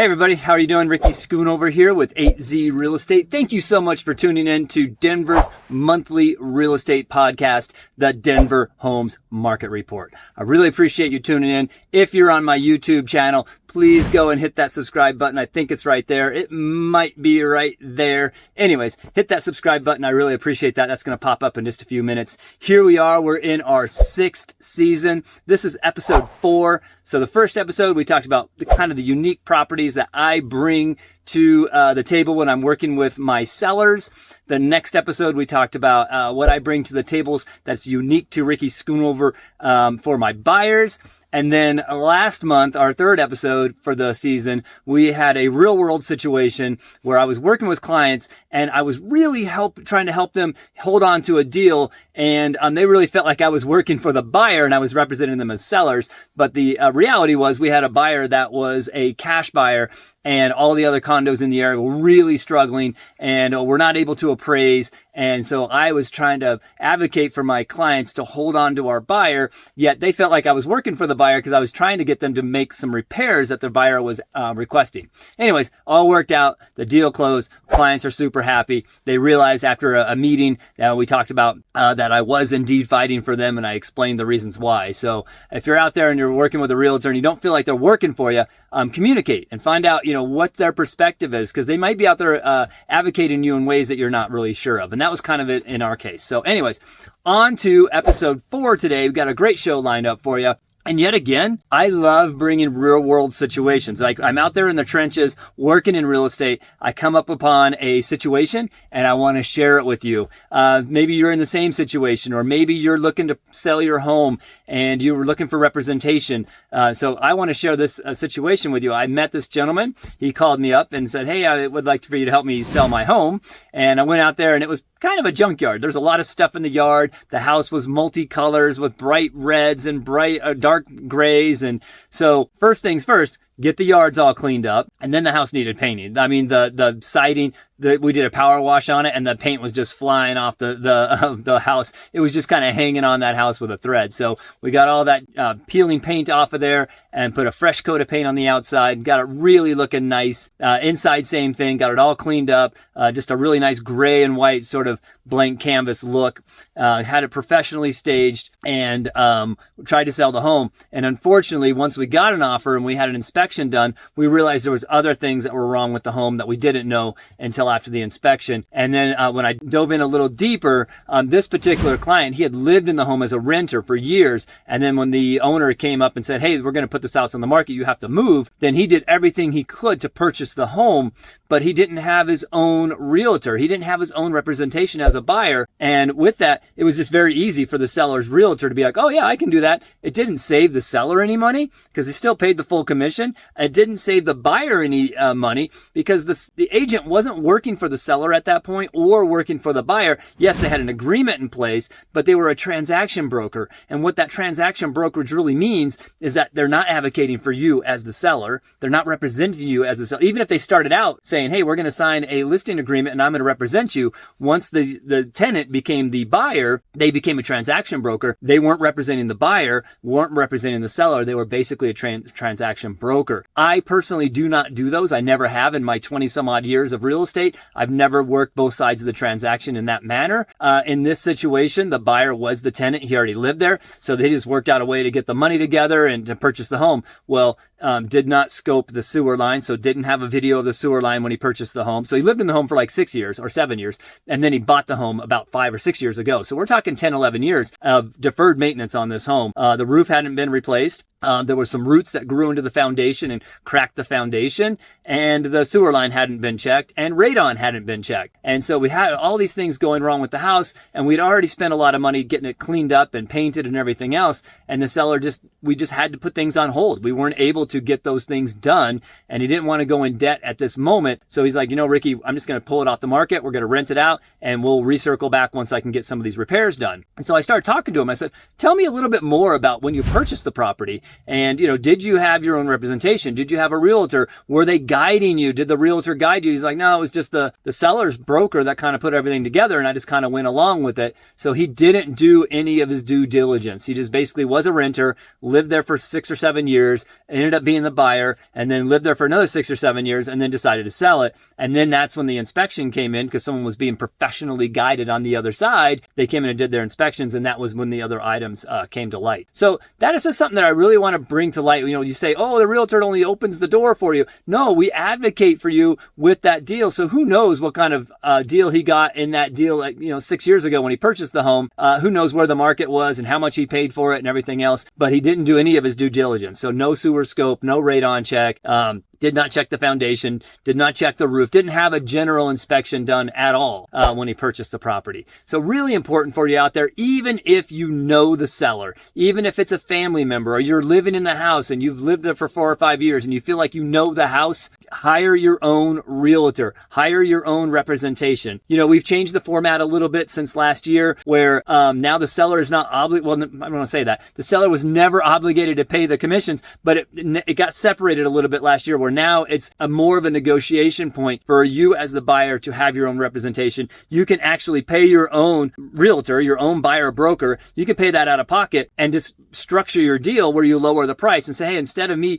Hey everybody, how are you doing? Ricky Schoonover here with 8Z Real Estate. Thank you so much for tuning in to Denver's monthly real estate podcast, the Denver Homes Market Report. I really appreciate you tuning in. If you're on my YouTube channel, please go and hit that subscribe button. I think it's right there. It might be right there. Anyways, hit that subscribe button. I really appreciate that. That's going to pop up in just a few minutes. Here we are. We're in our 6th season. This is episode 4. So the first episode, we talked about the kind of the unique properties that I bring to the table when I'm working with my sellers. The next episode, we talked about what I bring to the tables that's unique to Ricky Schoonover for my buyers. And then last month, our third episode for the season, we had a real world situation where I was working with clients and I was really trying to help them hold on to a deal. And they really felt like I was working for the buyer and I was representing them as sellers. But the reality was we had a buyer that was a cash buyer and all the other condos in the area were really struggling and were not able to appraise. And so I was trying to advocate for my clients to hold on to our buyer, yet they felt like I was working for the buyer because I was trying to get them to make some repairs that the buyer was requesting. Anyways, all worked out. The deal closed. Clients are super happy. They realized after a meeting that we talked about that I was indeed fighting for them, and I explained the reasons why. So if you're out there and you're working with a realtor and you don't feel like they're working for you, communicate and find out, what their perspective is, because they might be out there advocating you in ways that you're not really sure of. And that was kind of it in our case. So anyways, on to episode 4 today. We've got a great show lined up for you. And yet again, I love bringing real world situations. Like I'm out there in the trenches working in real estate. I come up upon a situation and I want to share it with you. Maybe you're in the same situation, or maybe you're looking to sell your home and you were looking for representation. So I want to share this situation with you. I met this gentleman. He called me up and said, "Hey, I would like for you to help me sell my home." And I went out there and it was kind of a junkyard. There's a lot of stuff in the yard. The house was multicolors with bright reds and bright dark grays. And so first things first, get the yards all cleaned up. And then the house needed painting. I mean, the siding, we did a power wash on it and the paint was just flying off the house. It was just kind of hanging on that house with a thread. So we got all that peeling paint off of there and put a fresh coat of paint on the outside. Got it really looking nice. Inside, same thing. Got it all cleaned up. Just a really nice gray and white sort of blank canvas look. Had it professionally staged and tried to sell the home. And unfortunately, once we got an offer and we had an inspection done, we realized there was other things that were wrong with the home that we didn't know until after the inspection. And then when I dove in a little deeper, this particular client, he had lived in the home as a renter for years. And then when the owner came up and said, "Hey, we're going to put this house on the market, you have to move," then he did everything he could to purchase the home, but he didn't have his own realtor. He didn't have his own representation as a buyer. And with that, it was just very easy for the seller's realtor to be like, "Oh yeah, I can do that." It didn't save the seller any money because he still paid the full commission. It didn't save the buyer any money because the agent wasn't working for the seller at that point or working for the buyer. Yes, they had an agreement in place, but they were a transaction broker. And what that transaction brokerage really means is that they're not advocating for you as the seller. They're not representing you as the seller. Even if they started out saying, "Hey, we're going to sign a listing agreement and I'm going to represent you," once the tenant became the buyer, they became a transaction broker. They weren't representing the buyer, weren't representing the seller. They were basically a transaction broker. I personally do not do those. I never have in my 20 some odd years of real estate. I've never worked both sides of the transaction in that manner. In this situation, the buyer was the tenant. He already lived there. So they just worked out a way to get the money together and to purchase the home. Well, did not scope the sewer line. So didn't have a video of the sewer line when he purchased the home. So he lived in the home for like 6 years or 7 years. And then he bought the home about 5 or 6 years ago. So we're talking 10, 11 years of deferred maintenance on this home. The roof hadn't been replaced. There were some roots that grew into the foundation and cracked the foundation, and the sewer line hadn't been checked, and radon hadn't been checked. And so we had all these things going wrong with the house, and we'd already spent a lot of money getting it cleaned up and painted and everything else. And the seller we just had to put things on hold. We weren't able to get those things done, and he didn't want to go in debt at this moment. So he's like, "Ricky, I'm just going to pull it off the market. We're going to rent it out, and we'll recircle back once I can get some of these repairs done." And so I started talking to him. I said, "Tell me a little bit more about when you purchased the property. And, did you have your own representation? Did you have a realtor? Were they guiding you? Did the realtor guide you? He's like, no, it was just the seller's broker that kind of put everything together, and I just kind of went along with it. So he didn't do any of his due diligence. He just basically was a renter, lived there for 6 or 7 years, ended up being the buyer, and then lived there for another 6 or 7 years, and then decided to sell it. And then that's when the inspection came in, because someone was being professionally guided on the other side. They came in and did their inspections, and that was when the other items came to light. So that is just something that I really want to bring to light. You say, oh, the realtor only opens the door for you. No, we advocate for you with that deal. So who knows what kind of deal he got in that deal, like 6 years ago when he purchased the home. Who knows where the market was and how much he paid for it and everything else. But he didn't do any of his due diligence. So no sewer scope, no radon check. Did not check the foundation, did not check the roof, didn't have a general inspection done at all when he purchased the property. So really important for you out there, even if you know the seller, even if it's a family member or you're living in the house and you've lived there for 4 or 5 years and you feel like you know the house, hire your own realtor, hire your own representation. We've changed the format a little bit since last year where now the seller is not obligated, well, I don't want to say that. The seller was never obligated to pay the commissions, but it got separated a little bit last year where now it's a more of a negotiation point for you as the buyer to have your own representation. You can actually pay your own realtor, your own buyer broker. You can pay that out of pocket and just structure your deal where you lower the price and say, hey, instead of you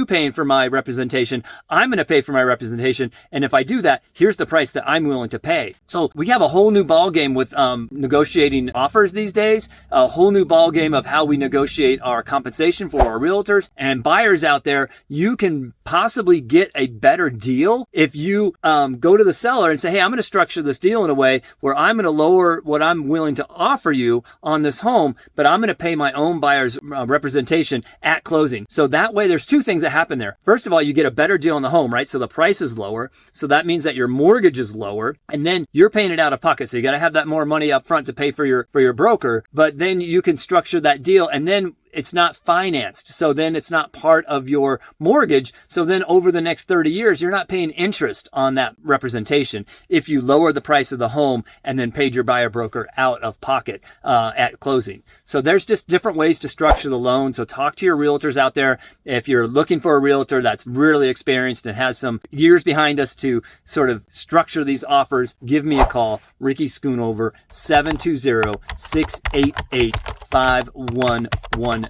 paying for my representation, I'm going to pay for my representation. And if I do that, here's the price that I'm willing to pay. So we have a whole new ball game with negotiating offers these days, a whole new ball game of how we negotiate our compensation for our realtors and buyers out there. You can possibly get a better deal if you go to the seller and say, hey, I'm going to structure this deal in a way where I'm going to lower what I'm willing to offer you on this home, but I'm going to pay my own buyer's representation at closing. So that way there's two things that happen there. First of all, you get a better deal on the home, right? So the price is lower. So that means that your mortgage is lower, and then you're paying it out of pocket. So you got to have that more money up front to pay for your broker, but then you can structure that deal, and then it's not financed. So then it's not part of your mortgage. So then over the next 30 years, you're not paying interest on that representation if you lower the price of the home and then paid your buyer broker out of pocket at closing. So there's just different ways to structure the loan. So talk to your realtors out there. If you're looking for a realtor that's really experienced and has some years behind us to sort of structure these offers, give me a call. Ricky Schoonover, 720-688-5110.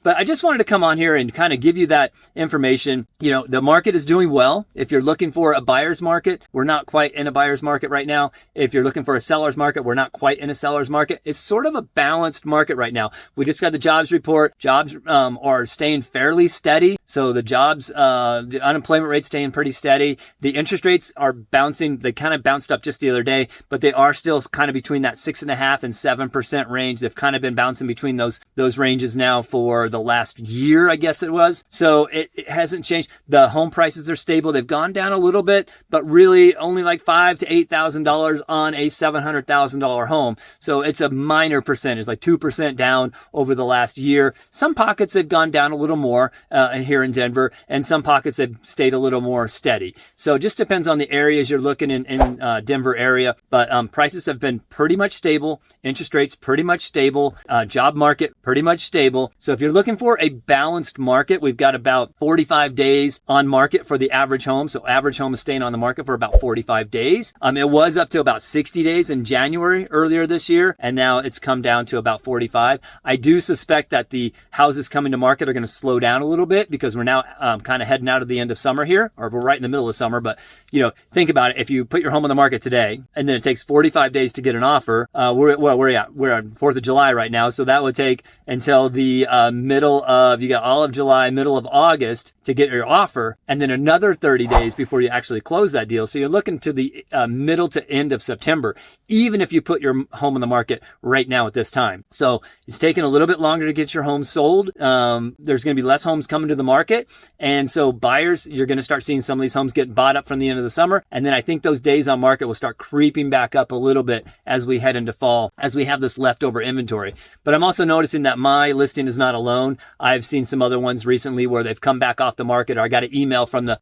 But I just wanted to come on here and kind of give you that information. The market is doing well. If you're looking for a buyer's market, we're not quite in a buyer's market right now. If you're looking for a seller's market, we're not quite in a seller's market. It's sort of a balanced market right now. We just got the jobs report. Jobs are staying fairly steady. So the jobs, the unemployment rate's staying pretty steady. The interest rates are bouncing. They kind of bounced up just the other day, but they are still kind of between that 6.5% and 7% range. They've kind of been bouncing between those ranges now for the last year, I guess it was. So it hasn't changed. The home prices are stable. They've gone down a little bit, but really only like $5,000 to $8,000 on a $700,000 home. So it's a minor percentage, like 2% down over the last year. Some pockets have gone down a little more here in Denver, and some pockets have stayed a little more steady. So it just depends on the areas you're looking in Denver area. But prices have been pretty much stable. Interest rates pretty much stable. Job market pretty much stable. So if you're looking for a balanced market, we've got about 45 days on market for the average home. So average home is staying on the market for about 45 days. It was up to about 60 days in January earlier this year, and now it's come down to about 45. I do suspect that the houses coming to market are going to slow down a little bit because we're now kind of heading out of the end of summer here, or we're right in the middle of summer. But think about it. If you put your home on the market today, and then it takes 45 days to get an offer, we're on 4th of July right now, so that would take until the you got all of July, middle of August to get your offer, and then another 30 days before you actually close that deal. So you're looking to the middle to end of September, even if you put your home on the market right now at this time. So it's taking a little bit longer to get your home sold. There's going to be less homes coming to the market market. And so buyers, you're going to start seeing some of these homes get bought up from the end of the summer. And then I think those days on market will start creeping back up a little bit as we head into fall, as we have this leftover inventory. But I'm also noticing that my listing is not alone. I've seen some other ones recently where they've come back off the market, or I got an email from the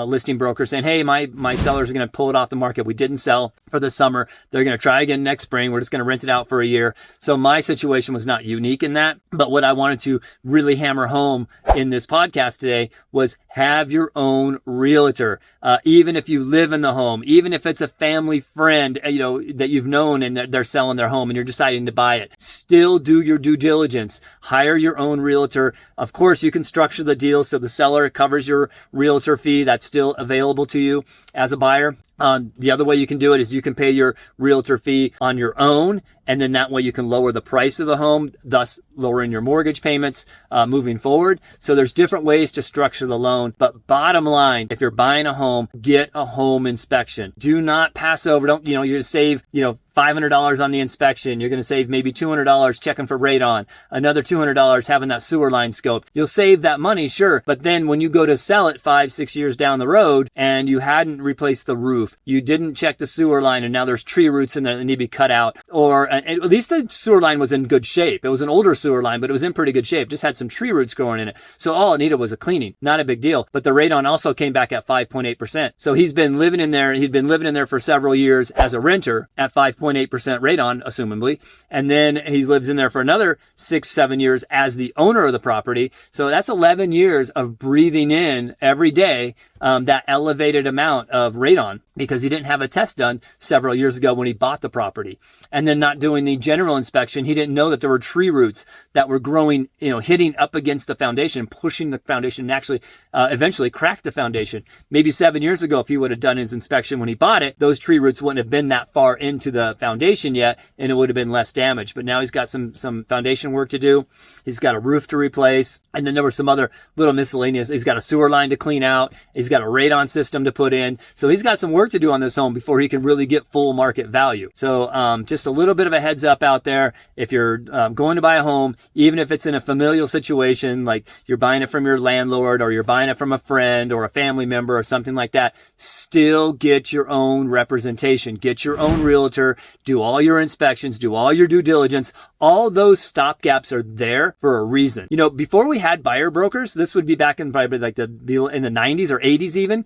listing broker saying, hey, my sellers are going to pull it off the market. We didn't sell for the summer. They're going to try again next spring. We're just going to rent it out for a year. So my situation was not unique in that. But what I wanted to really hammer home in this podcast today was have your own realtor. Even if you live in the home, even if it's a family friend, that you've known and they're selling their home and you're deciding to buy it, still do your due diligence. Hire your own realtor. Of course, you can structure the deal so the seller covers your realtor fee. That's still available to you as a buyer. The other way you can do it is you can pay your realtor fee on your own, and then that way you can lower the price of the home, thus lowering your mortgage payments moving forward. So there's different ways to structure the loan. But bottom line, if you're buying a home, get a home inspection. Do not pass over. You're going to save, $500 on the inspection. You're going to save maybe $200 checking for radon, another $200 having that sewer line scoped. You'll save that money, sure. But then when you go to sell it 5-6 years down the road and you hadn't replaced the roof, you didn't check the sewer line, and now there's tree roots in there that need to be cut out, or at least the sewer line was in good shape. It was an older sewer line, but it was in pretty good shape. Just had some tree roots growing in it. So all it needed was a cleaning. Not a big deal. But the radon also came back at 5.8%. So he's been living in there. He'd been living in there for several years as a renter at 5.8% radon, assumably. And then he lives in there for another 6-7 years as the owner of the property. So that's 11 years of breathing in every day that elevated amount of radon, because he didn't have a test done several years ago when he bought the property. And then not doing the general inspection, he didn't know that there were tree roots that were growing, hitting up against the foundation, pushing the foundation, and actually eventually cracked the foundation. Maybe 7 years ago, if he would have done his inspection when he bought it, those tree roots wouldn't have been that far into the foundation yet, and it would have been less damage. But now he's got some foundation work to do. He's got a roof to replace. And then there were some other little miscellaneous. He's got a sewer line to clean out. He's got a radon system to put in. So he's got some work to do on this home before he can really get full market value. So just a little bit of a heads up out there. If you're going to buy a home, even if it's in a familial situation, like you're buying it from your landlord or you're buying it from a friend or a family member or something like that, still get your own representation. Get your own realtor. Do all your inspections. Do all your due diligence. All those stopgaps are there for a reason. Before we had buyer brokers, this would be back in probably like in the 90s or 80s even,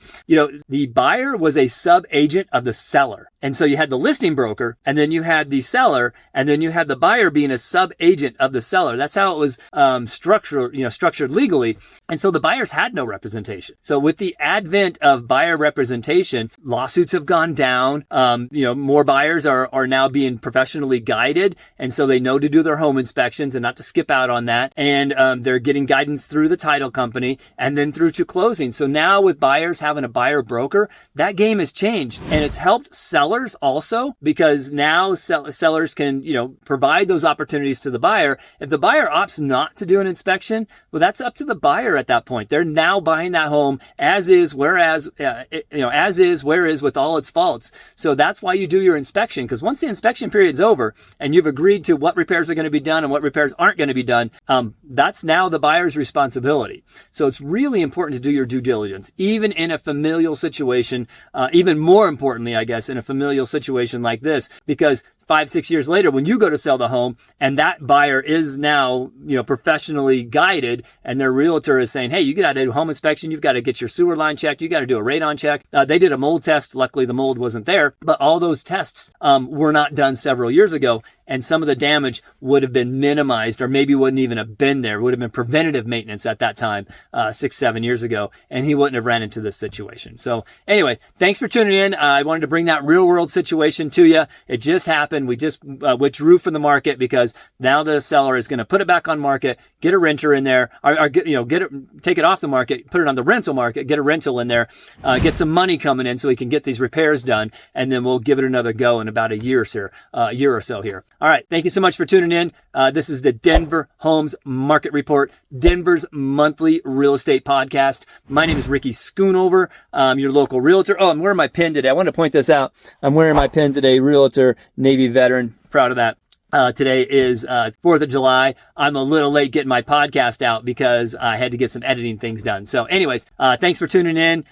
the buyer was a sub-agent of the seller. And so you had the listing broker, and then you had the seller, and then you had the buyer being a sub-agent of the seller. That's how it was structured legally. And so the buyers had no representation. So with the advent of buyer representation, lawsuits have gone down. More buyers are now being professionally guided, and so they know to do their home inspections and not to skip out on that. And they're getting guidance through the title company and then through to closing. So now with buyers having a buyer broker, that game has changed, and it's helped sellers also, because now sellers can, provide those opportunities to the buyer. If the buyer opts not to do an inspection, well, that's up to the buyer at that point. They're now buying that home as is, where is with all its faults. So that's why you do your inspection, because once the inspection period's over and you've agreed to what repairs are going to be done and what repairs aren't going to be done, that's now the buyer's responsibility. So it's really important to do your due diligence, even in a familial situation, even more importantly, I guess, in a familial situation like this, because 5-6 years later, when you go to sell the home and that buyer is now, professionally guided, and their realtor is saying, hey, you got to do a home inspection. You've got to get your sewer line checked. You got to do a radon check. They did a mold test. Luckily, the mold wasn't there, but all those tests were not done several years ago. And some of the damage would have been minimized, or maybe wouldn't even have been there. It would have been preventative maintenance at that time, 6-7 years ago, and he wouldn't have ran into this situation. So anyway, thanks for tuning in. I wanted to bring that real world situation to you. It just happened. We just withdrew from the market because now the seller is going to put it back on market, get a renter in there, or take it off the market, put it on the rental market, get a rental in there, get some money coming in so he can get these repairs done, and then we'll give it another go in about a year or so here. All right. Thank you so much for tuning in. This is the Denver Homes Market Report, Denver's monthly real estate podcast. My name is Ricky Schoonover. Your local realtor. Oh, I'm wearing my pin today. I want to point this out. I'm wearing my pin today, realtor, Navy veteran. Proud of that. Today is 4th of July. I'm a little late getting my podcast out because I had to get some editing things done. So anyways, thanks for tuning in.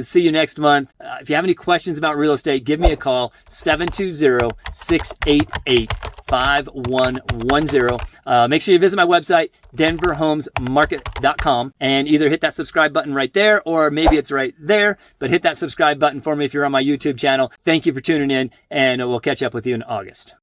See you next month. If you have any questions about real estate, give me a call, 720-688-5110. Make sure you visit my website, denverhomesmarket.com, and either hit that subscribe button right there, or maybe it's right there, but hit that subscribe button for me if you're on my YouTube channel. Thank you for tuning in, and we'll catch up with you in August.